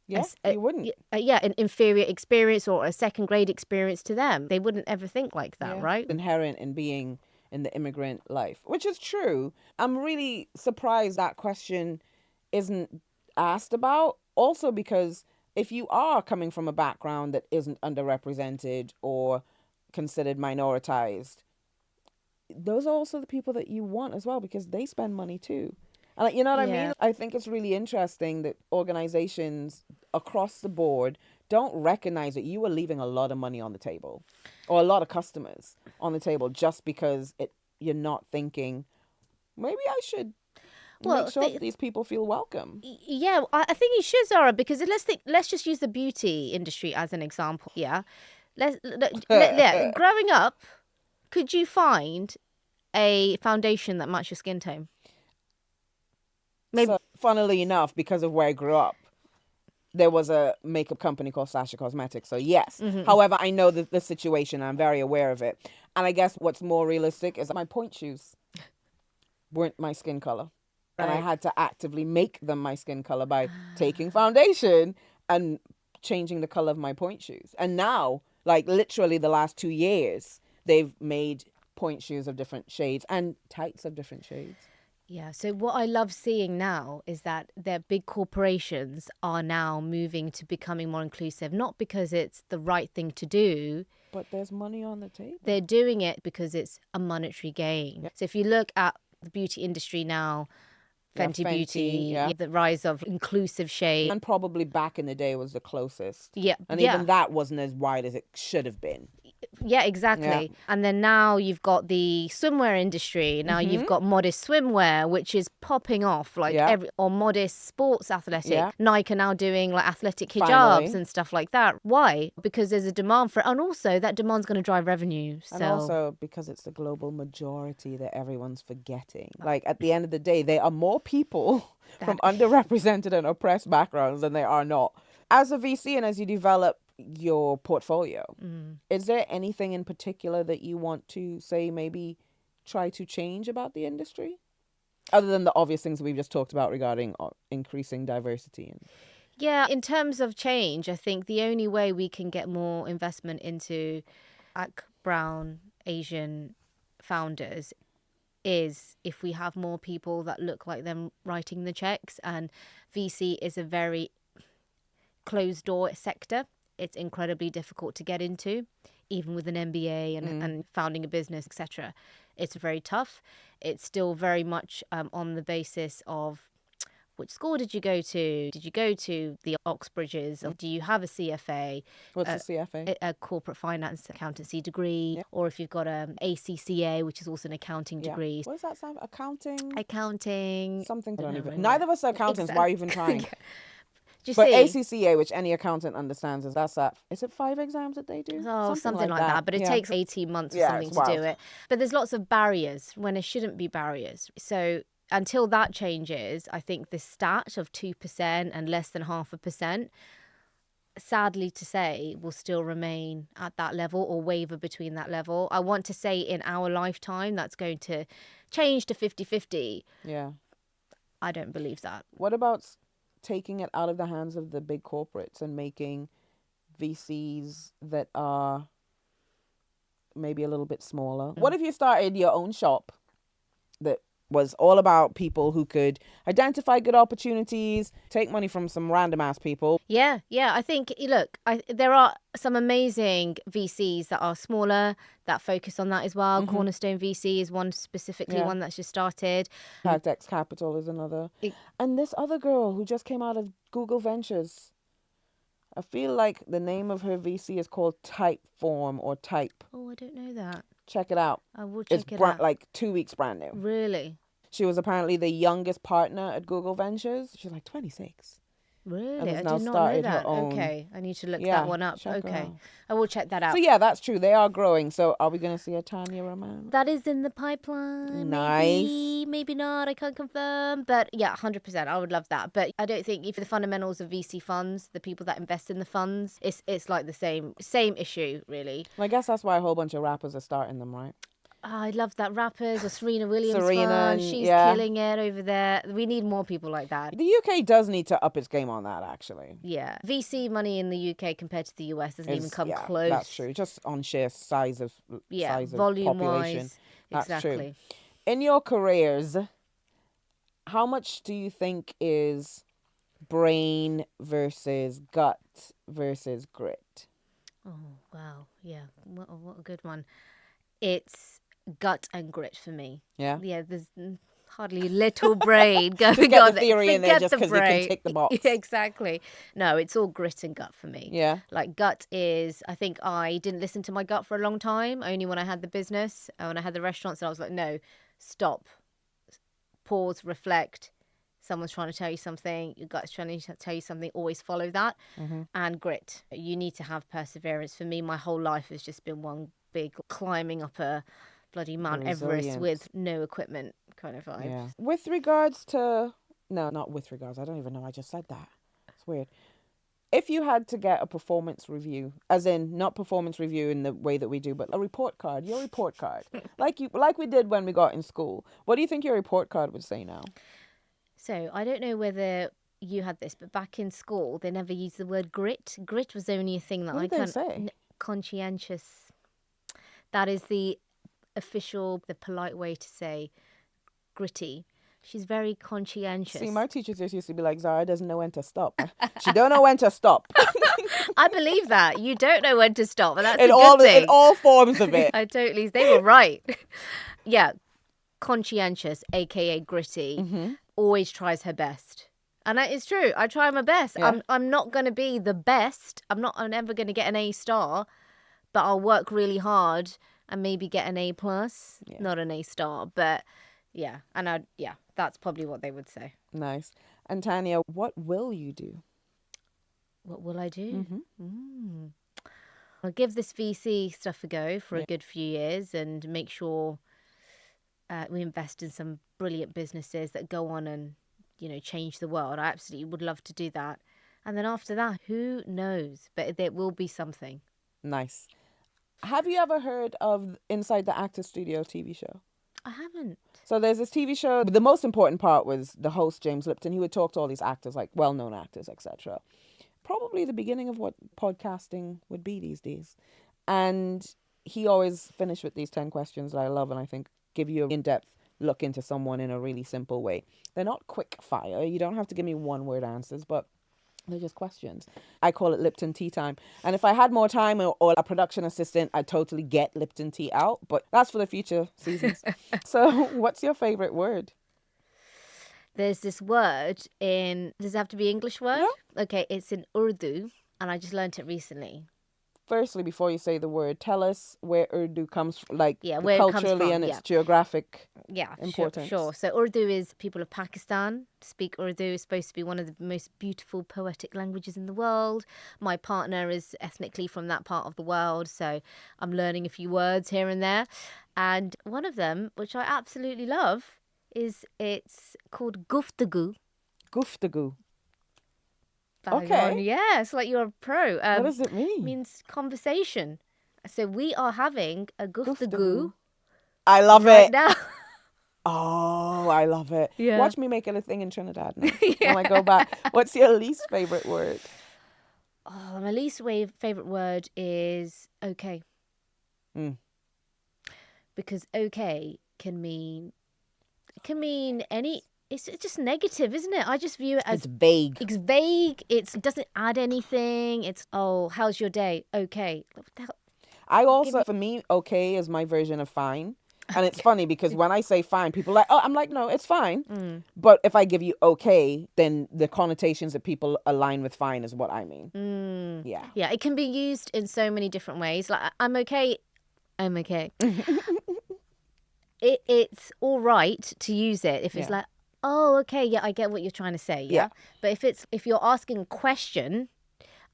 you wouldn't. an inferior experience or a second grade experience to them. They wouldn't ever think like that, right? Inherent in being in the immigrant life, which is true. I'm really surprised that question isn't asked about. Also because if you are coming from a background that isn't underrepresented or considered minoritized, those are also the people that you want as well, because they spend money too. And you know what I mean? I think it's really interesting that organizations across the board don't recognize that you are leaving a lot of money on the table, or a lot of customers on the table, just because you're not thinking, maybe I should make sure that these people feel welcome. Yeah, I think you should, Zara, because let's just use the beauty industry as an example. Yeah, growing up, could you find a foundation that matched your skin tone? Maybe. So, funnily enough, because of where I grew up, there was a makeup company called Sasha Cosmetics. So yes. Mm-hmm. However, I know the situation. I'm very aware of it. And I guess what's more realistic is that my point shoes weren't my skin color. Right. And I had to actively make them my skin color by taking foundation and changing the color of my point shoes. And now, like literally the last 2 years, they've made point shoes of different shades and tights of different shades. Yeah, so what I love seeing now is that their big corporations are now moving to becoming more inclusive, not because it's the right thing to do. But there's money on the table. They're doing it because it's a monetary gain. Yep. So if you look at the beauty industry now, Fenty Beauty, the rise of inclusive shade. And probably back in the day was the closest. Yeah. And even that wasn't as wide as it should have been. Yeah, exactly. Yeah. And then now you've got the swimwear industry. Now you've got modest swimwear, which is popping off, like or modest sports athletic. Yeah. Nike are now doing like athletic hijabs and stuff like that. Why? Because there's a demand for it, and also that demand's going to drive revenue. So. And also because it's the global majority that everyone's forgetting. Like at the end of the day, there are more people from underrepresented and oppressed backgrounds than there are not. As a VC and as you develop your portfolio, is there anything in particular that you want to say maybe try to change about the industry, other than the obvious things we've just talked about regarding increasing diversity? Yeah, in terms of change, I think the only way we can get more investment into Black, brown, Asian founders is if we have more people that look like them writing the checks. And VC is a very closed door sector. It's incredibly difficult to get into, even with an MBA and founding a business, etc. It's very tough. It's still very much on the basis of which school did you go to? Did you go to the Oxbridges? Or do you have a CFA? What's a CFA? A corporate finance accountancy degree. Yeah. Or if you've got an ACCA, which is also an accounting degree. What does that sound? Accounting. Something. Neither of us are accountants. Exactly. Why are you even trying? But ACCA, which any accountant understands, is it 5 exams that they do? Oh, something like that. But it takes 18 months or something to do it. But there's lots of barriers when there shouldn't be barriers. So until that changes, I think the stat of 2% and less than 0.5%, sadly to say, will still remain at that level or waver between that level. I want to say in our lifetime that's going to change to 50-50. Yeah. I don't believe that. What about taking it out of the hands of the big corporates and making VCs that are maybe a little bit smaller? What if you started your own shop that was all about people who could identify good opportunities, take money from some random ass people? Yeah. I think, look, there are some amazing VCs that are smaller that focus on that as well. Cornerstone VC is one specifically, one that's just started. X Capital is another. And this other girl who just came out of Google Ventures, I feel like the name of her VC is called Typeform or Type. Oh, I don't know that. Check it out. I will check it out. Like 2 weeks brand new. Really? She was apparently the youngest partner at Google Ventures. She's like 26. Really? I did not know that. Okay, I need to look that one up. Okay, I will check that out. So yeah, that's true. They are growing. So are we going to see a Tania Rahman? That is in the pipeline. Nice. Maybe not. I can't confirm. But yeah, 100%. I would love that. But I don't think if the fundamentals of VC funds, the people that invest in the funds, it's like the same issue, really. Well, I guess that's why a whole bunch of rappers are starting them, right? I love that rappers or Serena Williams Serena, fan. She's killing it over there. We need more people like that. The UK does need to up its game on that, actually. Yeah. VC money in the UK compared to the US doesn't even come close. That's true. Just on sheer size of volume population. wise. That's Exactly. true. In your careers, how much do you think is brain versus gut versus grit? Oh, wow. Yeah. What a good one. It's gut and grit for me. Yeah? Yeah, there's hardly little brain going Just get on. the theory in there just the because you can tick the box. Exactly. No, it's all grit and gut for me. Yeah. Like gut is, I think I didn't listen to my gut for a long time, only when I had the business, when I had the restaurants, and I was like, no, stop, pause, reflect. Someone's trying to tell you something, your gut's trying to tell you something, always follow that. Mm-hmm. And grit. You need to have perseverance. For me, my whole life has just been one big climbing up a bloody Mount Everest with no equipment kind of vibe. Yeah. With regards to... No, not with regards. I don't even know I just said that. It's weird. If you had to get a performance review, as in not performance review in the way that we do, but a report card, your report card, like we did when we got in school, what do you think your report card would say now? So I don't know whether you had this, but back in school, they never used the word grit. Grit was only a thing that What did they say? Conscientious. That is the official, the polite way to say gritty. She's very conscientious. See, my teachers just used to be like, Zara doesn't know when to stop. She don't know when to stop. I believe that. You don't know when to stop, and that's a good thing. In all forms of it. They were right. Yeah, conscientious, aka gritty, always tries her best. And that is true. I try my best. Yeah. I'm not going to be the best. I'm never going to get an A star, but I'll work really hard and maybe get an A plus, not an A star. But yeah, that's probably what they would say. Nice. And Tania, what will you do? What will I do? I'll give this VC stuff a go for a good few years and make sure we invest in some brilliant businesses that go on and, change the world. I absolutely would love to do that. And then after that, who knows? But there will be something. Nice. Have you ever heard of Inside the Actor Studio TV show? I haven't. So there's this TV show. The most important part was the host, James Lipton. He would talk to all these actors, like well-known actors, etc. Probably the beginning of what podcasting would be these days. And he always finished with these 10 questions that I love and I think give you an in-depth look into someone in a really simple way. They're not quick fire. You don't have to give me one-word answers, but they're just questions. I call it Lipton Tea Time. And if I had more time or a production assistant, I'd totally get Lipton tea out. But that's for the future seasons. So what's your favorite word? There's this word does it have to be English word? Yeah. Okay, it's in Urdu, and I just learnt it recently. Firstly, before you say the word, tell us where Urdu comes from, where culturally it comes from, and its geographic importance. Sure. So Urdu is people of Pakistan speak Urdu. It's supposed to be one of the most beautiful poetic languages in the world. My partner is ethnically from that part of the world, so I'm learning a few words here and there. And one of them, which I absolutely love, it's called guftagu. Guftagu. Okay. Yeah, it's like you're a pro. What does it mean? It means conversation. So we are having a guftagu. I love right it. Now. Oh, I love it. Yeah. Watch me make it a thing in Trinidad now. When I go back. What's your least favorite word? Oh, my least favorite word is okay. Because okay can mean any. It's just negative, isn't it? I just view it as... It's vague. It's vague. It doesn't add anything. It's, how's your day? Okay. What the hell? I also, for me, okay is my version of fine. And it's funny because when I say fine, people are like, I'm like, no, it's fine. But if I give you okay, then the connotations that people align with fine is what I mean. Yeah. Yeah, it can be used in so many different ways. Like, I'm okay. I'm okay. It's all right to use it if it's like, oh, okay, yeah, I get what you're trying to say, yeah? But if you're asking a question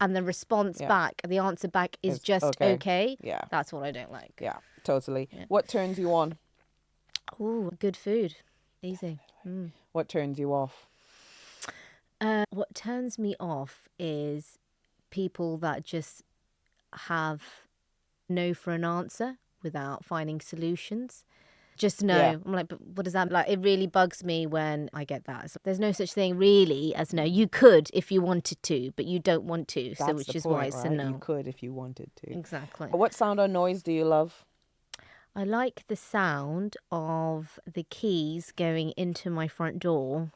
and the response back, the answer back is just okay, that's what I don't like. Yeah, totally. Yeah. What turns you on? Ooh, good food. Easy. What turns you off? What turns me off is people that just have no for an answer. without finding solutions. Just no. Yeah. I'm like, but what does that like? It really bugs me when I get that. So there's no such thing really as no. You could if you wanted to, but you don't want to. That's which the is point, why it's right? a no. You could if you wanted to. Exactly. What sound or noise do you love? I like the sound of the keys going into my front door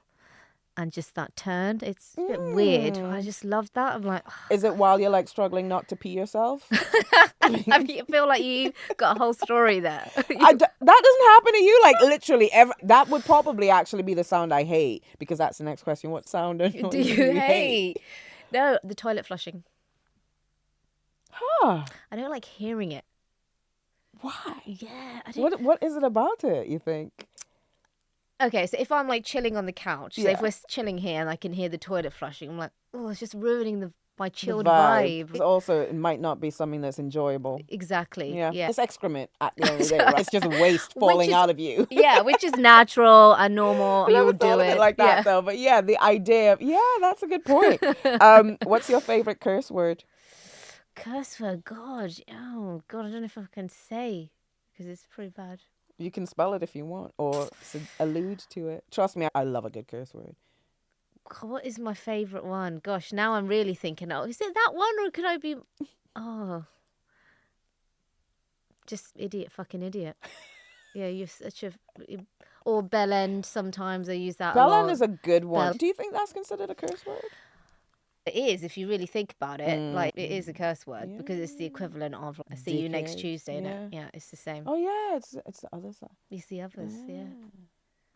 and just that turn. It's a bit weird. But I just love that. I'm like, Is it while you're like struggling not to pee yourself? I feel like you got a whole story there. That doesn't happen to you, like literally ever. That would probably actually be the sound I hate, because that's the next question. What sound or noise Do you hate? No, the toilet flushing. Huh. I don't like hearing it. Why? Yeah. I don't... What is it about it, you think? Okay, so if I'm like chilling on the couch, so if Yeah. we're chilling here and I can hear the toilet flushing, I'm like, oh, it's just ruining my chilled The vibe. 'Cause also, it might not be something that's enjoyable. Exactly. Yeah. Yeah. It's excrement at the end of the day, right? It's just waste falling out of you. Yeah, which is natural and normal. I never You'll do thought of it like that, Yeah. though. But yeah, the idea of, that's a good point. What's your favorite curse word? Curse word, God. Oh, God, I don't know if I can say because it's pretty bad. You can spell it if you want, or allude to it. Trust me, I love a good curse word. God, what is my favourite one? Gosh, now I'm really thinking, oh, is it that one or could I be... Oh. Just idiot, fucking idiot. Yeah, you're such a... Or bell end, sometimes I use that a Bell lot. end is a good one. Bell- Do you think that's considered a curse word? It is, if you really think about it. Like, it is a curse word because it's the equivalent of I see you next Dickhead. Tuesday. Yeah. Yeah, it's the same. Oh yeah, it's the other side. It's the others, yeah.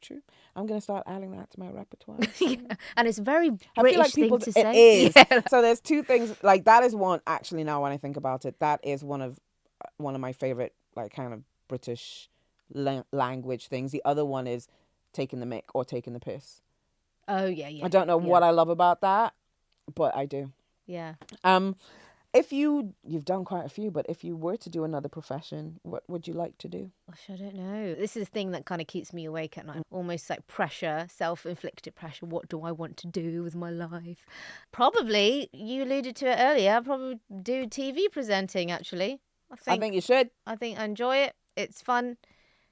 True. I'm gonna start adding that to my repertoire. Yeah. And it's a very I British feel like people, thing to say. it is. Yeah. So there's two things, like that is one, actually now when I think about it, that is one of my favorite, like kind of British language things. The other one is taking the mick or taking the piss. Oh, yeah, yeah. I don't know what I love about that, but I do. Yeah. If you've done quite a few, but if you were to do another profession, what would you like to do? Gosh, I don't know. This is the thing that kind of keeps me awake at night. Almost like pressure, self-inflicted pressure. What do I want to do with my life? Probably, you alluded to it earlier, I'll probably do TV presenting, actually. I think you should. I think I enjoy it. It's fun.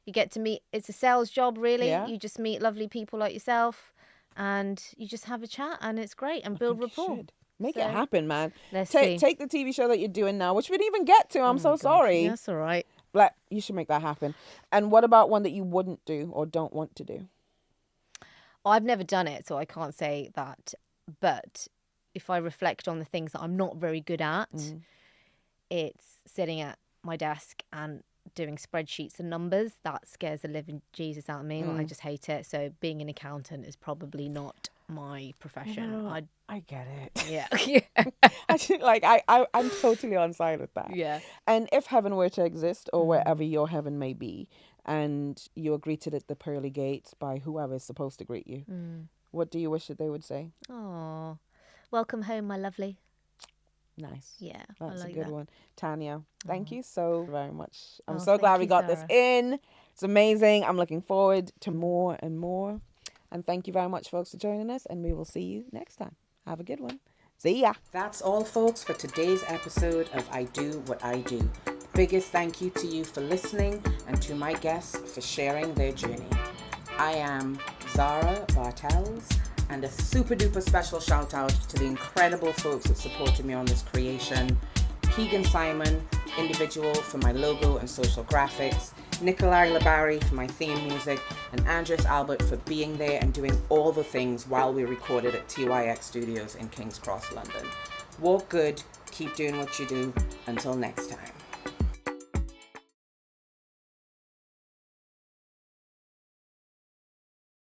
You get to meet, it's a sales job, really. Yeah. You just meet lovely people like yourself and you just have a chat and it's great and build rapport. Make it happen, man. Let's see. Take the TV show that you're doing now, which we didn't even get to. I'm so sorry. That's all right. Like, you should make that happen. And what about one that you wouldn't do or don't want to do? Well, I've never done it, so I can't say that. But if I reflect on the things that I'm not very good at, it's sitting at my desk and doing spreadsheets and numbers. That scares the living Jesus out of me. Like, I just hate it. So being an accountant is probably not my profession. I get it. Yeah. I think, like, I'm totally on side with that. Yeah. And if heaven were to exist, or wherever your heaven may be, and you're greeted at the pearly gates by whoever is supposed to greet you, what do you wish that they would say? Oh, welcome home, my lovely. Nice. Yeah, That's I like a good that. one. Tania, thank you so very much. I'm Oh, so thank glad we you, got this Sarah. in. It's amazing. I'm looking forward to more and more. And thank you very much, folks, for joining us. And we will see you next time. Have a good one. See ya. That's all, folks, for today's episode of I Do What I Do. Biggest thank you to you for listening and to my guests for sharing their journey. I am Zara Bartels, and a super duper special shout out to the incredible folks that supported me on this creation. Keegan Simon, individual, for my logo and social graphics. Nikolai Labari for my theme music, and Andres Albert for being there and doing all the things while we recorded at TYX Studios in King's Cross, London. Walk good, keep doing what you do. Until next time.